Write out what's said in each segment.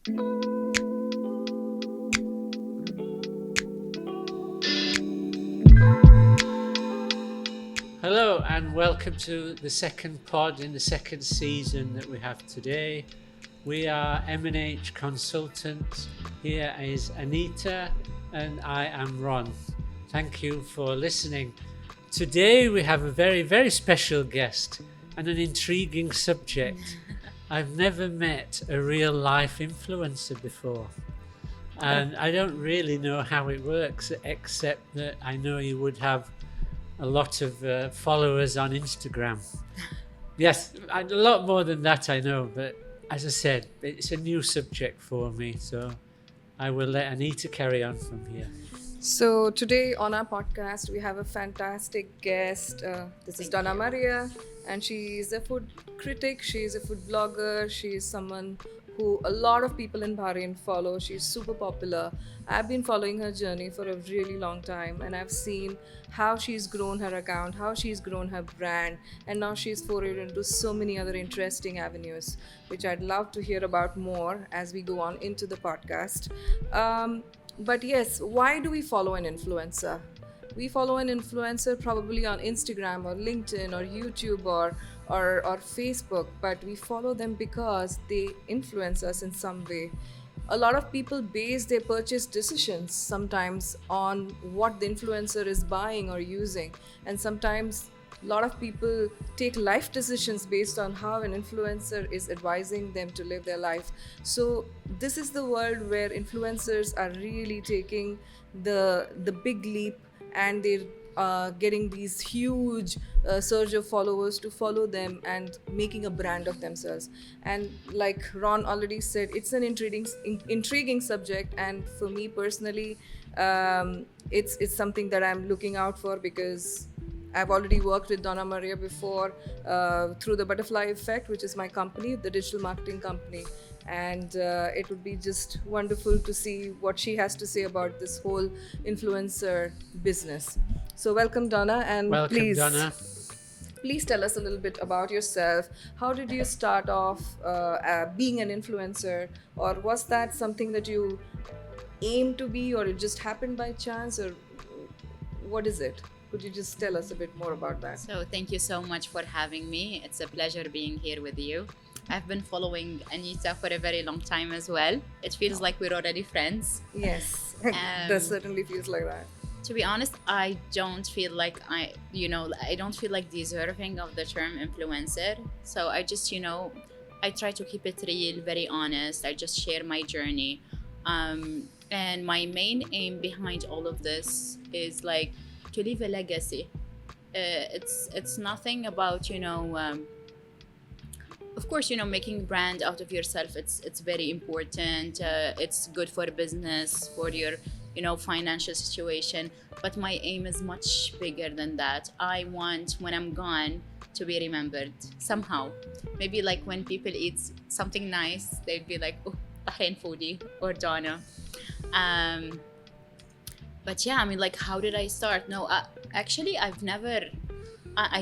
Hello and welcome to the second pod in the second season that we have today. We are M&H consultants. Here is Anita and I am Ron. Thank you for listening. Today we have a very, very special guest and an intriguing subject. I've never met a real life influencer before. And I don't really know how it works, except that I know you would have a lot of followers on Instagram. Yes, a lot more than that I know, but as I said, it's a new subject for me, so I will let Anita carry on from here. So today on our podcast, we have a fantastic guest. This is Dona Maria, and she is a food critic. She is a food blogger. She is someone who a lot of people in Bahrain follow. She's super popular. I've been following her journey for a really long time, and I've seen how she's grown her account, how she's grown her brand, and now she's forayed into so many other interesting avenues, which I'd love to hear about more as we go on into the podcast. But yes, why do we follow an influencer? We follow an influencer probably on Instagram or LinkedIn or YouTube or Facebook, but we follow them because they influence us in some way. A lot of people base their purchase decisions sometimes on what the influencer is buying or using, and sometimes a lot of people take life decisions based on how an influencer is advising them to live their life. So this is the world where influencers are really taking the big leap, and they're getting these huge surge of followers to follow them and making a brand of themselves. And like Ron already said, it's an intriguing subject, and for me personally, it's something that I'm looking out for, because I've already worked with Dona Maria before through the Butterfly Effect, which is my company, the digital marketing company. And it would be just wonderful to see what she has to say about this whole influencer business. So welcome, Donna, and Welcome, Donna. please tell us a little bit about yourself. How did you start off being an influencer, or was that something that you aimed to be, or it just happened by chance, or what is it? Could you just tell us a bit more about that? So thank you so much for having me. It's a pleasure being here with you. I've been following Anita for a very long time as well. It feels like we're already friends. Yes, that certainly feels like that. To be honest, I don't feel like I don't feel like deserving of the term influencer. So I just, I try to keep it real, very honest. I just share my journey. And my main aim behind all of this is like to leave a legacy. It's nothing about, of course, making brand out of yourself. It's very important. It's good for business, for your financial situation. But my aim is much bigger than that. I want, when I'm gone, to be remembered somehow. Maybe like when people eat something nice, they'd be like, oh, Bahrain Foodie or Donna. But yeah, I mean, like, how did I start? No, actually, I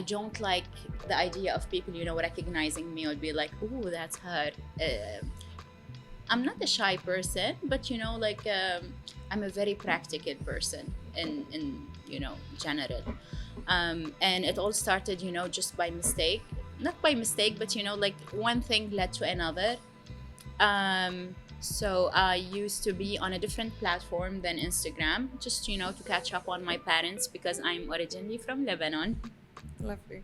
don't like the idea of people, recognizing me or be like, oh, that's her. I'm not a shy person, but, I'm a very practical person in general. And it all started, just by mistake. Not by mistake, but, like one thing led to another. So I used to be on a different platform than Instagram, just, to catch up on my parents, because I'm originally from Lebanon. Lovely.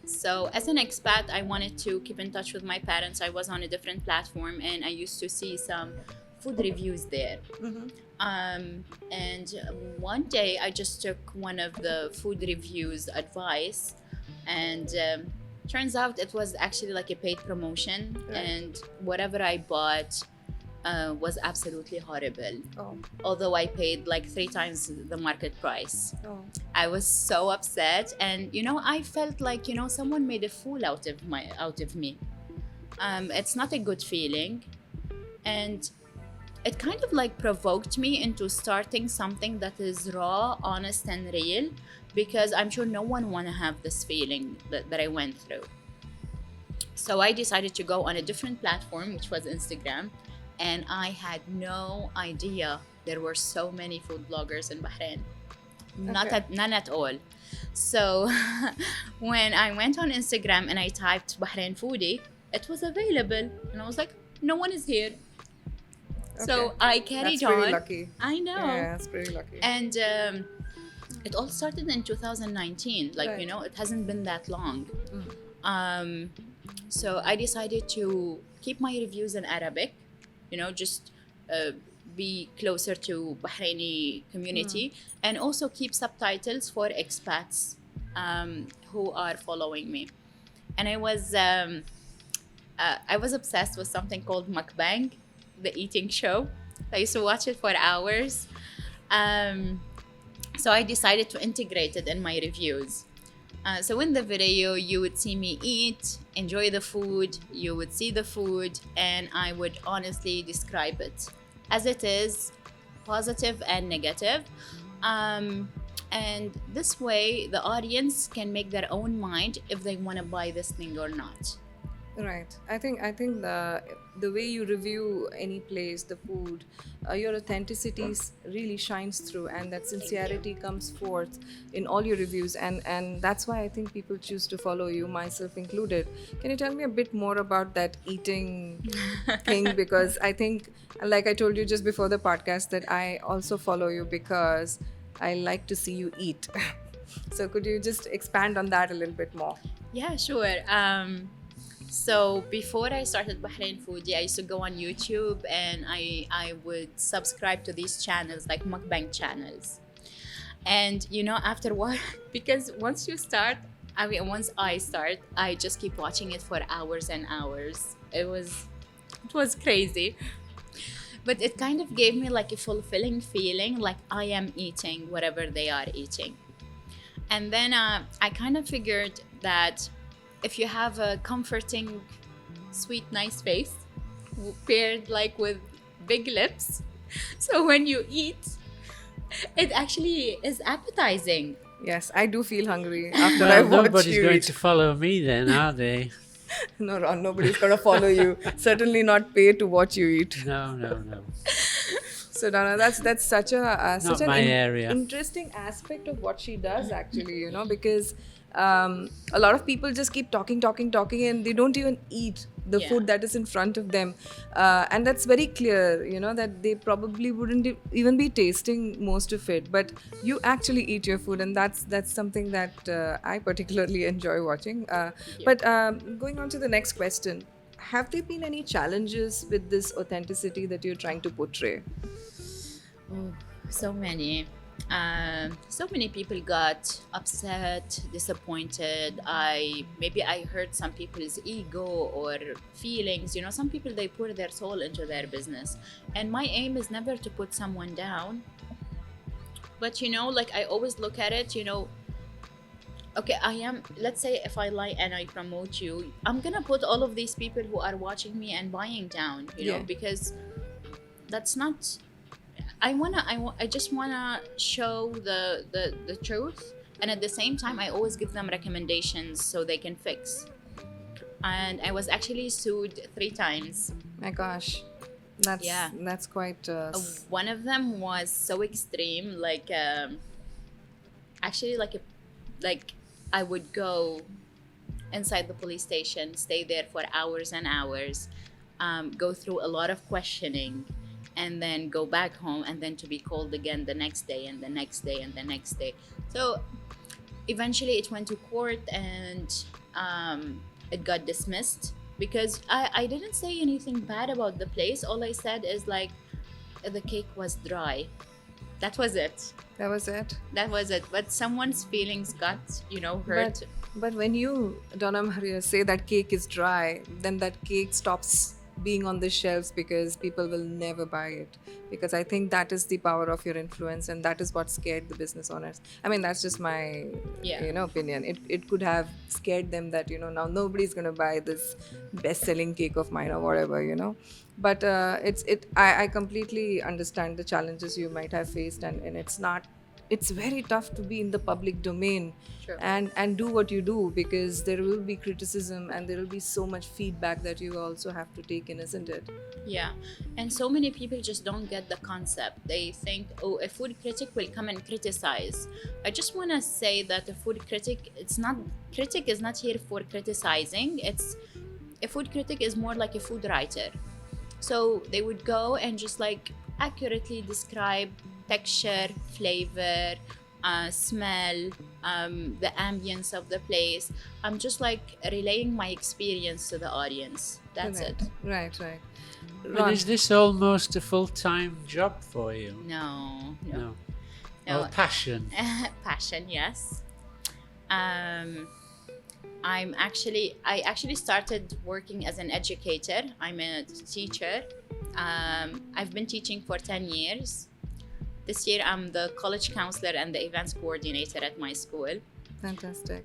So as an expat, I wanted to keep in touch with my parents. I was on a different platform, and I used to see some food reviews there. Mm-hmm. And one day I just took one of the food reviews advice, and turns out it was actually like a paid promotion, Right. and whatever I bought was absolutely horrible. Oh, Although I paid like 3 times the market price. oh, I was so upset, and I felt like someone made a fool out of me. It's not a good feeling, and it kind of like provoked me into starting something that is raw, honest, and real, because I'm sure no one want to have this feeling that I went through. So I decided to go on a different platform, which was Instagram, and I had no idea there were so many food bloggers in Bahrain. None at all. So when I went on Instagram and I typed Bahrain Foodie, it was available, and I was like, no one is here. So I carried That's pretty on. lucky. I know. Yeah, that's pretty lucky. And it all started in 2019. Like, Right. you know, it hasn't been that long. So I decided to keep my reviews in Arabic, you know, just be closer to Bahraini community, and also keep subtitles for expats who are following me. And I was obsessed with something called mukbang, the eating show. I used to watch it for hours. So I decided to integrate it in my reviews. So in the video, you would see me eat, enjoy the food, you would see the food, and I would honestly describe it as it is, positive and negative. And this way, the audience can make their own mind if they want to buy this thing or not. Right. I think the way you review any place, the food, your authenticity really shines through, and that sincerity comes forth in all your reviews, and that's why I think people choose to follow you, myself included. Can you tell me a bit more about that eating thing? Because I think, like I told you just before the podcast, that I also follow you because I like to see you eat. So could you just expand on that a little bit more? Yeah, sure. So before I started Bahrain Foodie, I used to go on YouTube and I would subscribe to these channels, like mukbang channels. And you know, after what, because once I start, I just keep watching it for hours and hours. It was crazy. But it kind of gave me like a fulfilling feeling, like I am eating whatever they are eating. And then I kind of figured that if you have a comforting, sweet, nice face paired like with big lips, so when you eat, it actually is appetizing. Yes, I do feel hungry after I Well, watch nobody's you going eat. to follow me then, are they? No, Ron, nobody's gonna follow you. Certainly not pay to watch you eat. No. So Donna, that's such Not my area. interesting aspect of what she does, actually. You know, because a lot of people just keep talking, and they don't even eat the Yeah. food that is in front of them, and that's very clear. You know that they probably wouldn't even be tasting most of it, but you actually eat your food, and that's something that I particularly enjoy watching. But going on to the next question. Have there been any challenges with this authenticity that you're trying to portray? Oh, so many. So many people got upset, disappointed. Maybe I hurt some people's ego or feelings. You know, some people, they pour their soul into their business, and my aim is never to put someone down. But you know, like I always look at it, you know, okay, let's say if I lie and I promote you, I'm gonna put all of these people who are watching me and buying down, you know, Yeah. because that's not, I just wanna show the truth, and at the same time I always give them recommendations so they can fix. And I was actually sued 3 times. My gosh, that's quite. One of them was so extreme, like actually like I would go inside the police station, stay there for hours and hours, go through a lot of questioning, and then go back home, and then to be called again the next day and the next day and the next day. So eventually it went to court, and it got dismissed because I didn't say anything bad about the place. All I said is like the cake was dry. That was it. That was it. That was it. But someone's feelings got, you know, hurt. But when you, Dona Maria, say that cake is dry, then that cake stops being on the shelves because people will never buy it. Because I think that is the power of your influence, and that is what scared the business owners. I mean, that's just my opinion. It could have scared them that, you know, now nobody's gonna buy this best-selling cake of mine or whatever, you know. But I completely understand the challenges you might have faced, and it's not it's very tough to be in the public domain Sure. and do what you do, because there will be criticism and there will be so much feedback that you also have to take in, isn't it? Yeah, and so many people just don't get the concept. They think, oh, a food critic will come and criticize. I just want to say that a food critic, critic is not here for criticizing. A food critic is more like a food writer. So they would go and just like accurately describe texture, flavor, smell, the ambience of the place. I'm just like relaying my experience to the audience. That's Right. it. Right. And Ron, is this almost a full-time job for you? No. No. No. Or passion? Passion, yes. I actually started working as an educator. I'm a teacher. I've been teaching for 10 years. This year I'm the college counselor and the events coordinator at my school. fantastic.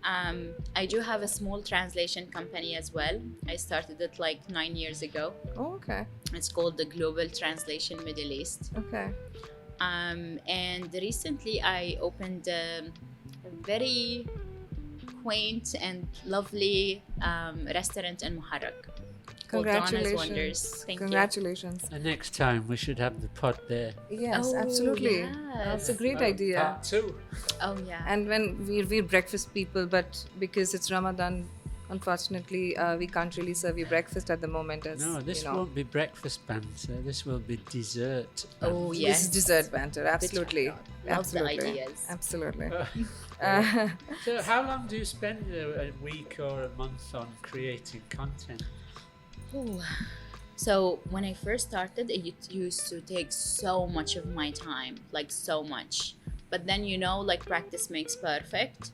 I do have a small translation company as well. I started it like 9 years ago. Oh, okay. It's called the Global Translation Middle East. Okay. And recently I opened a very quaint and lovely restaurant in Muharraq called Dona's Wonders. Congratulations. Thank Congratulations. And next time we should have the pod there. Yes, Oh, absolutely. yes. That's a great Well, idea. Part 2. you. Oh yeah. And when we're breakfast people, but because it's Ramadan, unfortunately, we can't really serve you breakfast at the moment. As No, this you know. won't be breakfast banter. This will be dessert. Oh This yes. is dessert banter. Absolutely. Love the Absolutely. ideas. Absolutely. So how long do you spend a week or a month on creating content? Ooh. So when I first started, it used to take so much of my time, like so much. But then like practice makes perfect.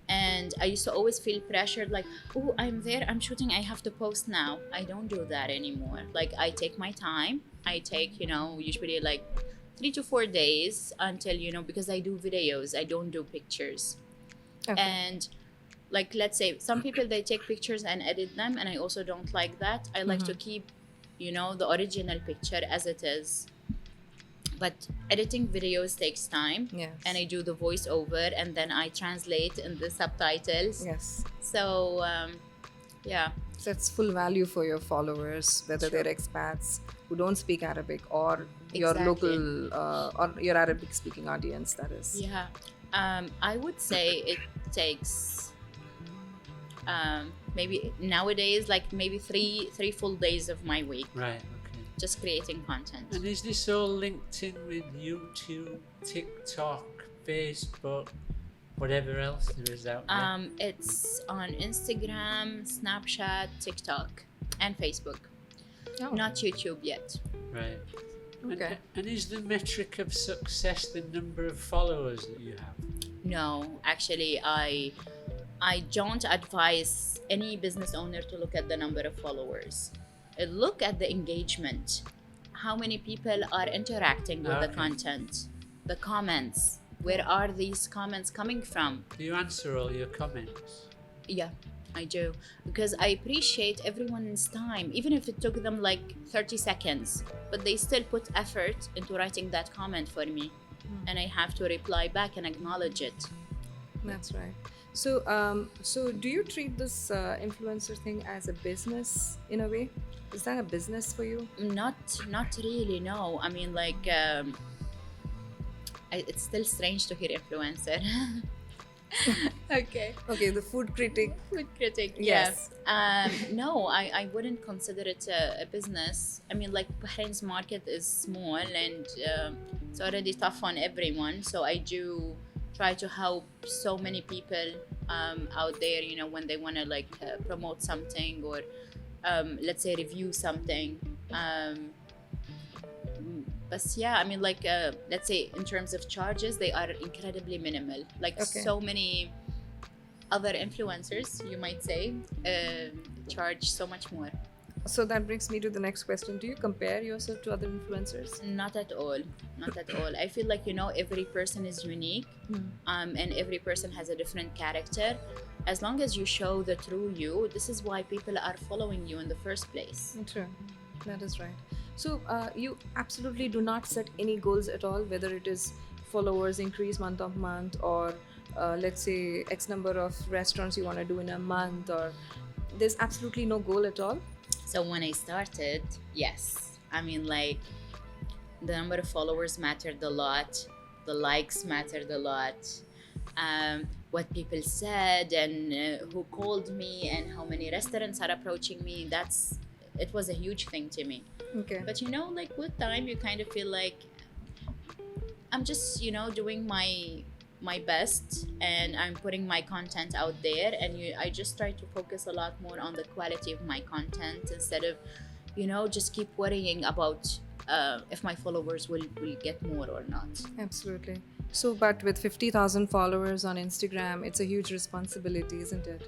And I used to always feel pressured, like, oh, I'm there, I'm shooting, I have to post now. I don't do that anymore. Like I take my time. I take, usually like 3 to 4 days until, because I do videos, I don't do pictures. Okay. And like, let's say some people, they take pictures and edit them, and I also don't like that. I like to keep, the original picture as it is. But editing videos takes time. Yes. And I do the voiceover, and then I translate in the subtitles. Yes. So yeah. So it's full value for your followers, whether Sure. they're expats who don't speak Arabic or your Exactly. local or your Arabic speaking audience, that is. Yeah. I would say it takes maybe nowadays like maybe three full days of my week Right, okay. just creating content. And is this all linked in with YouTube, TikTok, Facebook, whatever else there is out there? It's on Instagram, Snapchat, TikTok, and Facebook. Oh. Not YouTube yet. Right. Okay. And is the metric of success the number of followers that you have? No, actually, I don't advise any business owner to look at the number of followers. Look at the engagement. How many people are interacting with the Okay. content? The comments. Where are these comments coming from? Do you answer all your comments? Yeah, I do. Because I appreciate everyone's time, even if it took them like 30 seconds. But they still put effort into writing that comment for me. And I have to reply back and acknowledge it. That's right. So, so do you treat this influencer thing as a business in a way? Is that a business for you? Not really, no. I mean, like, it's still strange to hear influencer. Okay. Okay, the food critic. Food critic, Yes. yeah. No, I wouldn't consider it a business. I mean, like, Bahrain's market is small and it's already tough on everyone. So I do try to help so many people out there, when they want to like promote something or let's say review something. But yeah, I mean, like, let's say in terms of charges, they are incredibly minimal. Like Okay. so many other influencers, you might say, charge so much more. So that brings me to the next question. Do you compare yourself to other influencers? Not at all. Not at all. I feel like, every person is unique, and every person has a different character. As long as you show the true you, this is why people are following you in the first place. True. That is right. So you absolutely do not set any goals at all, whether it is followers increase month of month, or let's say X number of restaurants you want to do in a month, or there's absolutely no goal at all? So when I started, yes. I mean, like, the number of followers mattered a lot, the likes mattered a lot, what people said, and who called me, and how many restaurants are approaching me. It was a huge thing to me. Okay. But like with time, you kind of feel like I'm just doing my best, and I'm putting my content out there, and I just try to focus a lot more on the quality of my content instead of just keep worrying about if my followers will get more or not. Absolutely. So, but with 50,000 followers on Instagram, it's a huge responsibility, isn't it?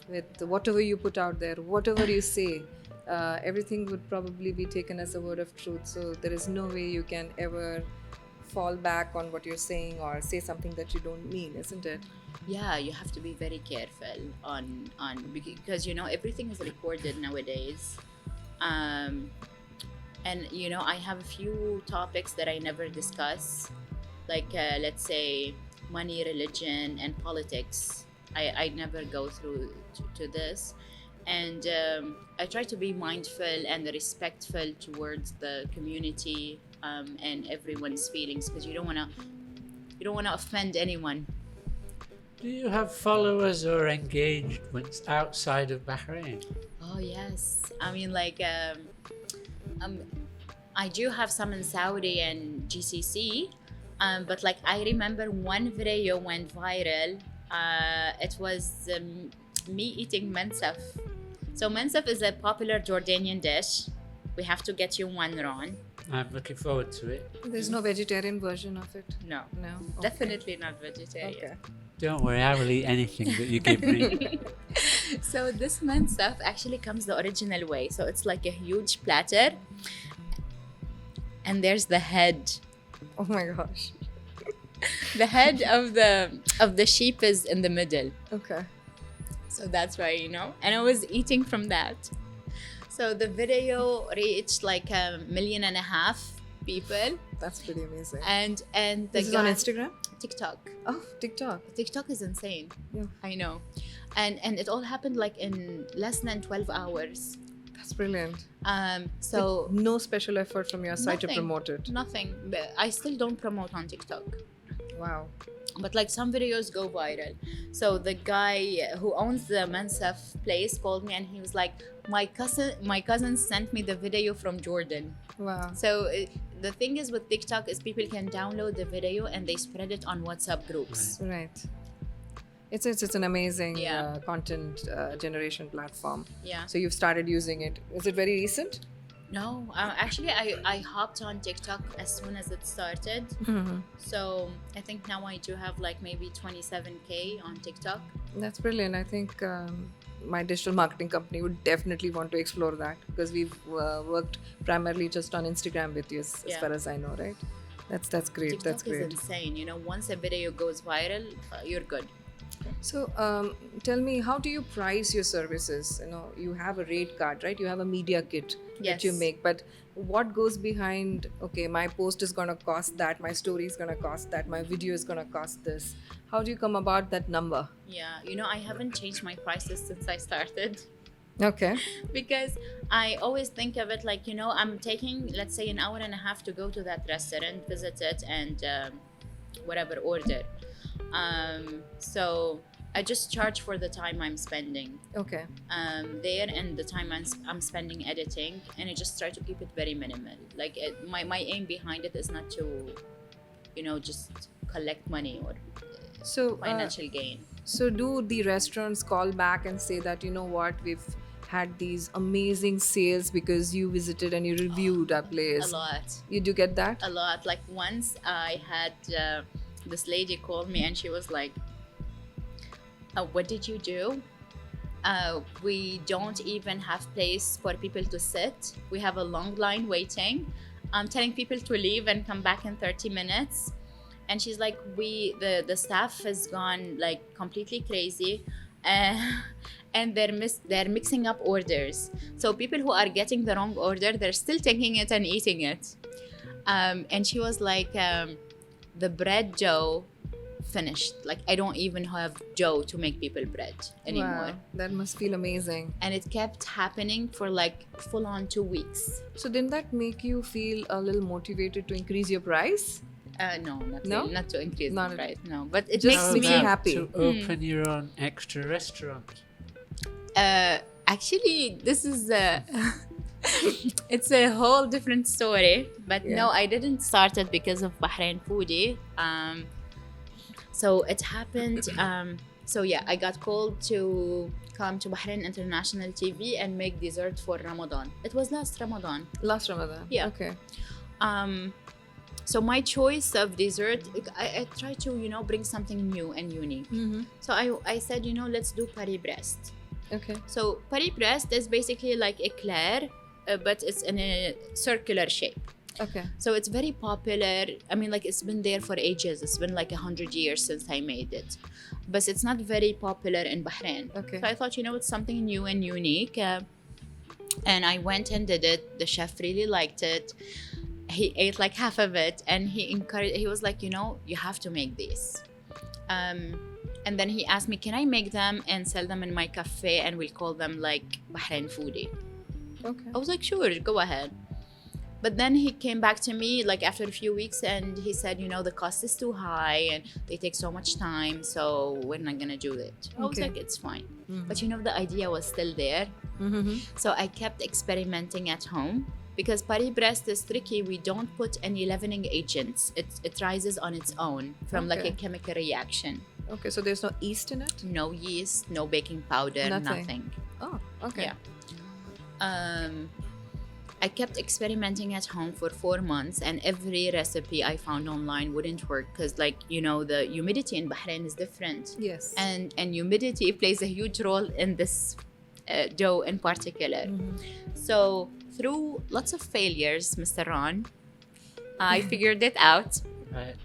With whatever you put out there, whatever you say, everything would probably be taken as a word of truth. So there is no way you can ever fall back on what you're saying or say something that you don't mean, isn't it? Yeah, you have to be very careful on because everything is recorded nowadays. And I have a few topics that I never discuss, like let's say money, religion, and politics. I never go through to this, and I try to be mindful and respectful towards the community and everyone's feelings, because you don't want to offend anyone. Do you have followers or engagements outside of Bahrain? Oh yes, I mean, like I do have some in Saudi and GCC, but like I remember one video went viral. It was me eating mensaf. So mensaf is a popular Jordanian dish. We have to get you one, Ron. I'm looking forward to it. There's no vegetarian version of it? No, No? Okay. definitely not vegetarian. Okay. Don't worry, I will eat anything that you give me. So this mensaf actually comes the original way. So it's like a huge platter, and there's the head. Oh my gosh. The head of the sheep is in the middle. Okay. So that's why, and I was eating from that. So the video reached like 1.5 million people, That's pretty amazing. and the This is on Instagram? TikTok. Oh, TikTok. TikTok is insane. Yeah. I know, and it all happened like in less than 12 hours. That's brilliant. So With no special effort from your side to Nothing. promote it. nothing. But I still don't promote on TikTok. Wow. But like some videos go viral. So the guy who owns the Mansaf place called me, and he was like, my cousin sent me the video from Jordan. Wow. So the thing is with TikTok is people can download the video and they spread it on WhatsApp groups. Right. It's an amazing Yeah. content generation platform. Yeah. So you've started using it. Is it very recent? No, actually I hopped on TikTok as soon as it started. Mm-hmm. So I think now I do have like maybe 27K on TikTok. That's brilliant. I think my digital marketing company would definitely want to explore that, because we've worked primarily just on Instagram with you, as Yeah. far as I know, right? That's great. TikTok That's is great. insane. Once a video goes viral, you're good. So tell me, how do you price your services? You have a rate card, right? You have a media kit that you Yes. make, but what goes behind, okay, my post is going to cost that, my story is going to cost that, my video is going to cost this? How do you come about that number? Yeah, I haven't changed my prices since I started. Okay. Because I always think of it like, I'm taking, let's say, an hour and a half to go to that restaurant, visit it, and whatever, order. So I just charge for the time I'm spending Okay. there, and the time I'm spending editing, and I just try to keep it very minimal. Like my aim behind it is not to, just collect money or So financial gain. So do the restaurants call back and say that, you know what, we've had these amazing sales because you visited and you reviewed our place? A lot. You do get that? A lot. Like once I had this lady called me and she was like, what did you do? We don't even have place for people to sit. We have a long line waiting. I'm telling people to leave and come back in 30 minutes. And she's like, the staff has gone like completely crazy, and they're mixing up orders. So people who are getting the wrong order, they're still taking it and eating it. And she was like, the bread dough finished. Like I don't even have dough to make people bread anymore. Wow, that must feel amazing. And it kept happening for like full on 2 weeks. So didn't that make you feel a little motivated to increase your price? No, not No? really, not to increase Not the at- price. No, but it Just makes makes me you happy. To open your own extra restaurant. Actually, this is it's a whole different story. But Yeah. no, I didn't start it because of Bahrain Foodie. So it happened. So yeah, I got called to come to Bahrain International TV and make dessert for Ramadan. It was last Ramadan. Last Ramadan. Yeah. Okay. So my choice of dessert, I try to bring something new and unique. Mm-hmm. So I said let's do Paris Brest. Okay. So Paris Brest is basically like eclair, but it's in a circular shape. Okay. So it's very popular. I mean, like it's been there for ages. It's been like 100 years since I made it, but it's not very popular in Bahrain. Okay. So I thought it's something new and unique, and I went and did it. The chef really liked it. He ate like half of it, and he encouraged. He was like, you have to make these. And then he asked me, can I make them and sell them in my cafe, and we'll call them like Bahrain Foodie. Okay. I was like, sure, go ahead. But then he came back to me like after a few weeks, and he said, the cost is too high and they take so much time, so we're not gonna do it. I was Okay. like, it's fine. Mhm. But the idea was still there. Mm-hmm. So I kept experimenting at home. Because Paris Brest is tricky, we don't put any leavening agents. It rises on its own from like a Okay. chemical reaction. Okay. So there's no yeast in it? No yeast, no baking powder, Nothing. nothing. Oh. Okay. Yeah. I kept experimenting at home for 4 months, and every recipe I found online wouldn't work because, like, the humidity in Bahrain is different. Yes. And humidity plays a huge role in this dough in particular. Mhm. So through lots of failures, Mr. Ron, I figured it out. Right.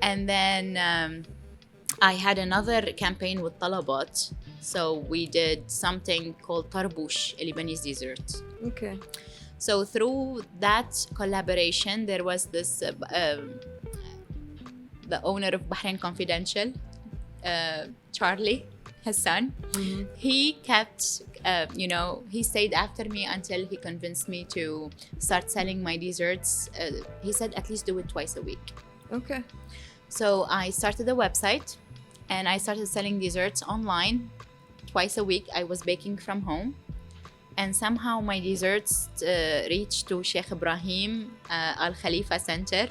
And then I had another campaign with Talabat. So we did something called Tarbouche, a Lebanese dessert. Okay. So through that collaboration, there was this, the owner of Bahrain Confidential, Charlie, his son. Mhm. He kept, he stayed after me until he convinced me to start selling my desserts. He said at least do it twice a week. Okay. So I started a website and I started selling desserts online. Twice a week I was baking from home. And somehow my desserts reached to Sheikh Ibrahim Al Khalifa Center.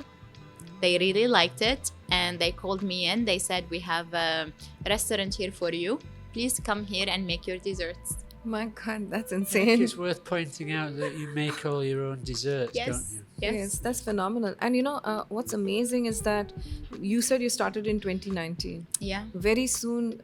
They really liked it and they called me in. They said, we have a restaurant here for you. Please come here and make your desserts. My God, that's I think insane. it's worth pointing out that you make all your own desserts, Yes. don't you? Yes, that's phenomenal. And what's amazing is that you said you started in 2019. Yeah. Very soon,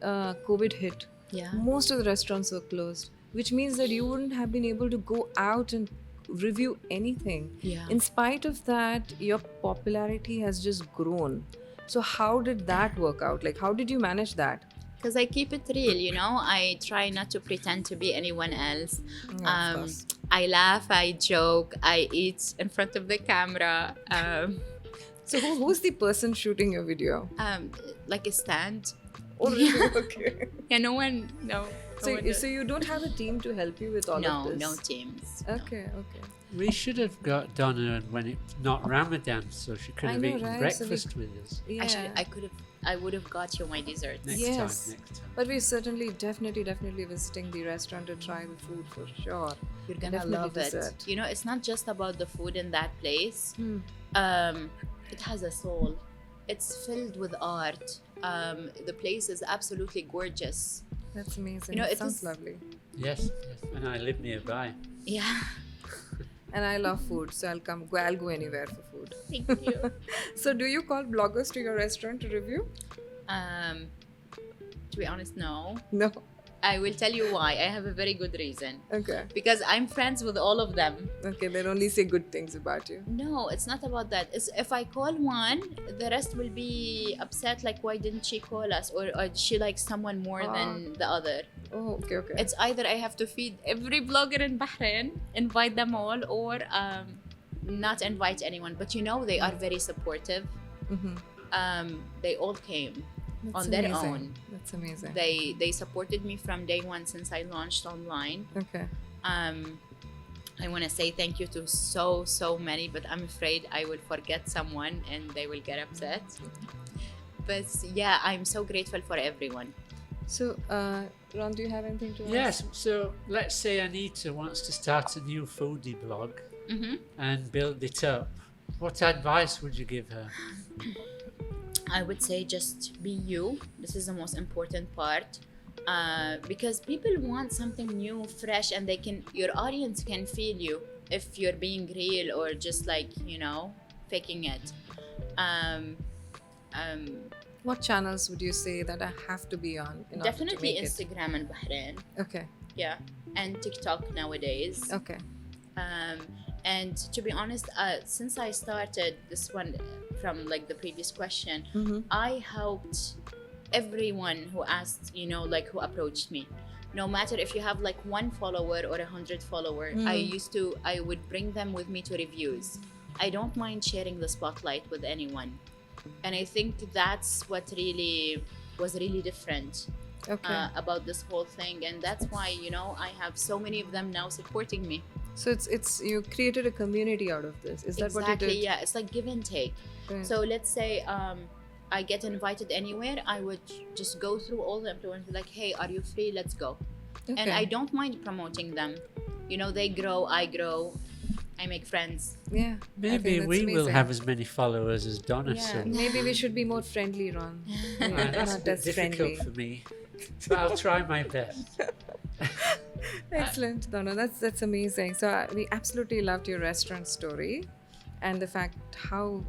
COVID hit. Yeah. Most of the restaurants were closed, which means that you wouldn't have been able to go out and review anything. Yeah. In spite of that, your popularity has just grown. So how did that work out? Like, how did you manage that? Because I keep it real, I try not to pretend to be anyone else. Yeah, of course. I laugh, I joke, I eat in front of the camera. So who's the person shooting your video? Like a stand. Oh, really? Okay. Yeah, no one. So you don't have a team to help you with all of this? No teams. Okay, okay. We should have got Donna when it's not Ramadan, so she could I have know, eaten right? breakfast with us Yeah. Actually, I would have got you my desserts. next Yes. time. Next time. But we're certainly, definitely visiting the restaurant to try the food for sure. You're gonna Definitely love dessert. it. It's not just about the food in that place. Hmm. It has a soul. It's filled with art. The place is absolutely gorgeous. That's amazing. You know, it it sounds is- lovely. Yes, yes, and I live nearby. Yeah. And I love food, so I'll go anywhere for food. Thank you. So do you call bloggers to your restaurant to review? To be honest, no. No. I will tell you why. I have a very good reason. Okay. Because I'm friends with all of them. Okay, they'll only say good things about you. No, it's not about that. It's if I call one, the rest will be upset. Like, why didn't she call us? Or she likes someone more than the other. Oh, okay, okay. It's either I have to feed every blogger in Bahrain, invite them all, or not invite anyone, but they are very supportive. They all came That's on their amazing. own. That's amazing. They supported me from day one since I launched online. Okay. I want to say thank you to so many, but I'm afraid I will forget someone and they will get upset. But yeah, I'm so grateful for everyone. So, Ron, do you have anything to ask? Yes, so let's say Anita wants to start a new foodie blog and build it up. What advice would you give her? I would say just be you. This is the most important part. Because people want something new, fresh, and your audience can feel you if you're being real or just like, faking it. What channels would you say that I have to be on in order to Definitely make it? Instagram and Bahrain. Okay. Yeah. And TikTok nowadays. Okay. And to be honest, since I started this one from like the previous question, I helped everyone who asked, who approached me. No matter if you have like 1 follower or 100 followers, I would bring them with me to reviews. I don't mind sharing the spotlight with anyone. And I think that's what was really different about this whole thing. And that's why, I have so many of them now supporting me. So it's you created a community out of this. Is that what you did? Exactly, yeah. It's like give and take. Right. So let's say I get invited anywhere, I would just go through all the influencers, like, hey, are you free? Let's go. Okay. And I don't mind promoting them. They grow, I grow, I make friends. Yeah. Maybe we will have as many followers as Donna. Yeah. So Maybe we should be more friendly, Ron. that's a Not bit as difficult friendly. for me, but I'll try my best. Excellent, Donna. That's amazing. So we absolutely loved your restaurant story, and the fact how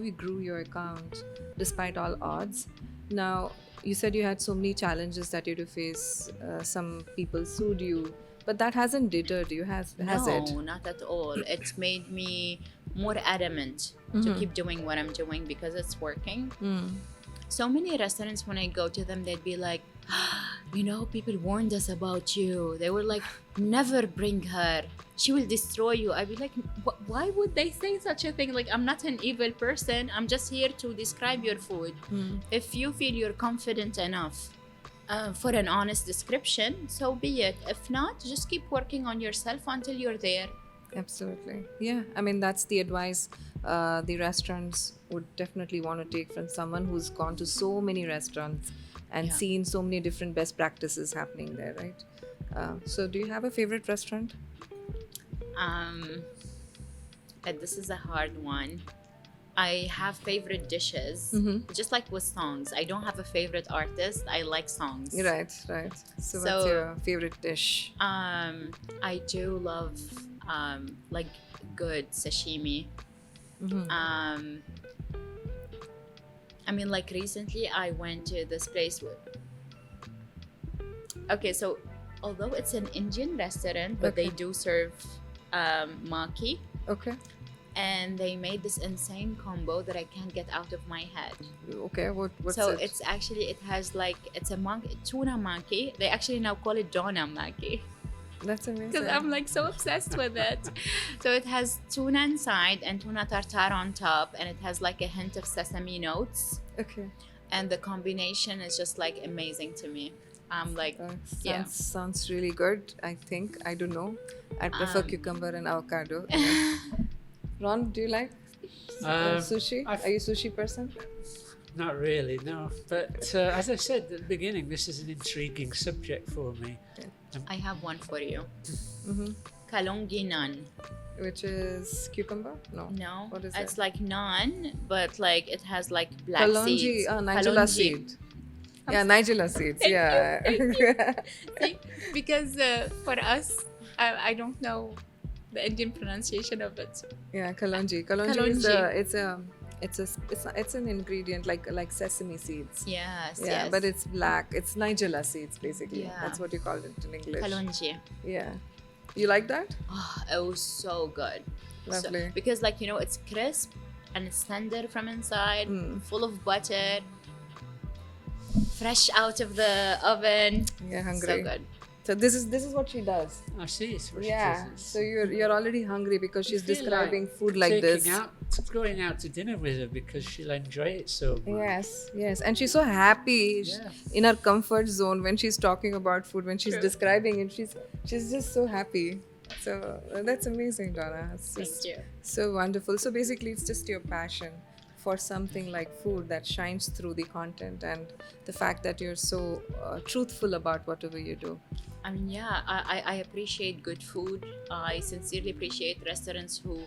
you grew your account despite all odds. Now, you said you had so many challenges that you had to face. Some people sued you, but that hasn't deterred you, has it? No, not at all. It's made me more adamant to keep doing what I'm doing because it's working. So many restaurants, when I go to them, they'd be like, people warned us about you. They were like, never bring her. She will destroy you. I'd be like, why would they say such a thing? Like, I'm not an evil person. I'm just here to describe your food. If you feel you're confident enough for an honest description, so be it. If not, just keep working on yourself until you're there. Absolutely. Yeah. I mean, that's the advice the restaurants would definitely want to take from someone who's gone to so many restaurants and seen so many different best practices happening there, right? So do you have a favorite restaurant? But this is a hard one. I have favorite dishes, just like with songs. I don't have a favorite artist. I like songs. Right. So what's your favorite dish? I do love like good sashimi. I mean, like recently I went to this place okay, so although it's an Indian restaurant, but they do serve maki. Okay. And they made this insane combo that I can't get out of my head. Okay, what's so it? It's actually, it's a tuna maki. They actually now call it Dona Maki. That's amazing. Because I'm like so obsessed with it. So it has tuna inside and tuna tartare on top, and it has like a hint of sesame notes. Okay. And the combination is just like amazing to me. I'm like, sounds really good. I think, I don't know. I prefer cucumber and avocado. Ron, do you like sushi? Are you a sushi person? Not really, no. But as I said at the beginning, this is an intriguing subject for me. I have one for you. Kalongi naan. Which is cucumber? No. What is it's it? like naan, but like it has like black Kalonji, seeds. Nigella seed. Yeah, Nigella seeds. Yeah. See, because for us, I don't know the Indian pronunciation of it. Yeah, kalonji. Kalonji is it's an ingredient like sesame seeds. Yes. But it's black. It's Nigella seeds basically. Yeah. That's what you call it in English. Kalonji. Yeah. You like that? Oh, it was so good. Lovely. Because it's crisp and it's tender from inside, full of butter, fresh out of the oven. Yeah, hungry. So good. So this is what she does. I see. It's what Yeah. she does. So you're already hungry because she's I feel describing like food like this. Going out to dinner with her because she'll enjoy it so much. Yes, and she's so happy Yeah. in her comfort zone when she's talking about food. When she's True. describing it, she's just so happy. So that's amazing, Donna. It's Thank just you. so wonderful. So basically, it's just your passion for something like food that shines through the content and the fact that you're so truthful about whatever you do. I mean, yeah, I appreciate good food. I sincerely appreciate restaurants who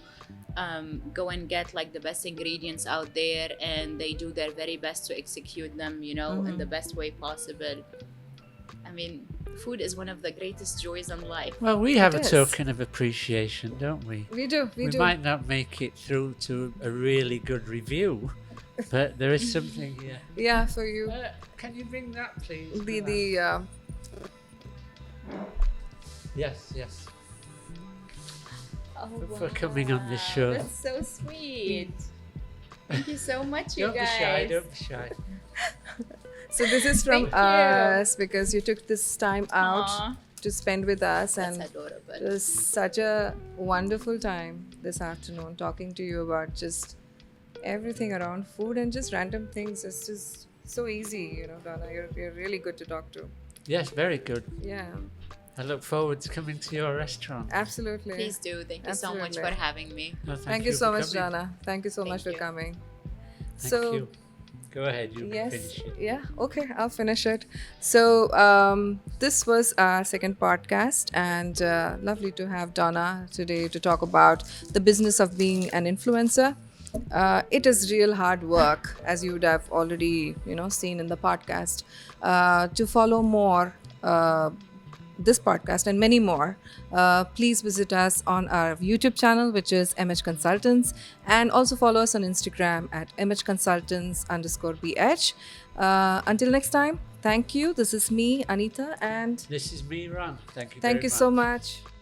go and get like the best ingredients out there and they do their very best to execute them, you know, in the best way possible. I mean, food is one of the greatest joys in life. Well, we have It a is. token of appreciation, don't we? We do. We might not make it through to a really good review, but there is something here. Yeah, for you. Can you bring that, please? The Yes. Oh, For coming on this show. That's so sweet. Thank you so much, you Don't be guys. shy. Don't be shy. So this is from Thank you. us because you took this time out Aw, to spend with us, that's and adorable. it was such a wonderful time this afternoon talking to you about just everything around food and just random things. It's just so easy, you know, Donna. You're really good to talk to. Yes, very good. Yeah, I look forward to coming to your restaurant. absolutely. Please do. Thank you so much Absolutely. for having me. No, Thank you so for much, coming. Donna. Thank you so much for Thank you. coming. Thank So you. Go ahead. You can yes, finish it. yeah, okay, I'll finish it. So this was our second podcast, and lovely to have Donna today to talk about the business of being an influencer. It is real hard work, as you would have already seen in the podcast. To follow more this podcast and many more, please visit us on our YouTube channel, which is MH Consultants, and also follow us on Instagram at MHConsultants_BH. Until next time, thank you. This is me, Anita, and This is me, Ron. Thank you. thank very you so much. much.